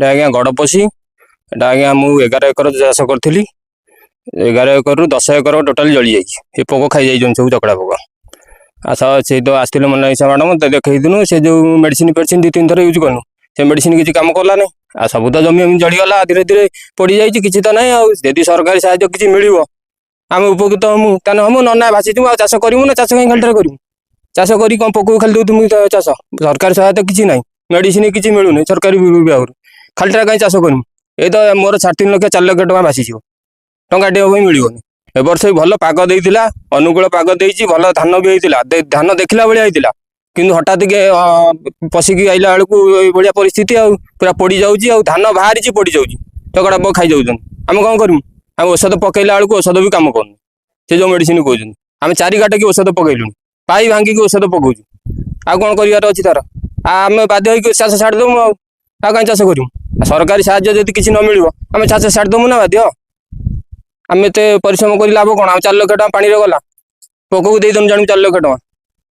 आज्ञा गड़पशी आज्ञा मुझे 11 एकर चाष करी 11 एकर 10 एकर टोटाल जली जाइए पोक खाई जाइए सब चकड़ा पोक आस से तो आसते मोनालिसा मैडम देखनु से जो मेडिसिन फेडिसिन 2-3 थर यूज करूँ से मेडिसिन किसी काम कला ना आ सब तो जमी जलीगला धीरे धीरे पड़ जाइए किसी तो ना आदि सरकारी साहाय्य किसी मिल आम उपकृत हमु ताने हम ना भाषी आ चाष करूँ ना चाष कहीं खाली करूँ चाष कर पोक खाली दूँ चाष सरकारी सहायता किसी ना मेडिसिन किसी मिलूनी सरकारी विभाग खालीटा कहीं चाष करूँ ये तो मोर 3.5 लाख 4 लाख टका भाषी टाटे मिलनी ए वर्ष भल पाग देइतिला अनुकूल पाग देइछि भल धान भी होइतिला धान देखला बेले होइतिला किंतु हठात के पशिकी आइला बेलू बढ़िया परिस्थिति आ पूरा पड़ जाऊँगी आ धान बाहरी पड़ जाऊँगी चकड़ा पोक खाई जाऊँ आम कौन करूँ आम औषध पकईला बेलू औषध भी कम कर से जो मेडिसिन कहते आम 4 गाँठ की औषध पकईलुँ पाई भांगिकी औषध पकाऊँ आ कौन कर तार आम बाध्य चाष छाड़देमु आ कहीं चाष करूँ सरकारी साहाय्य जब किसी न मिल आम चाष छाड़देमु ना बाध्य आम एत परिश्रम कर लाभ कौन 4 लाख टका पानी गला पोक को देदेमु जानू 4 लाख टका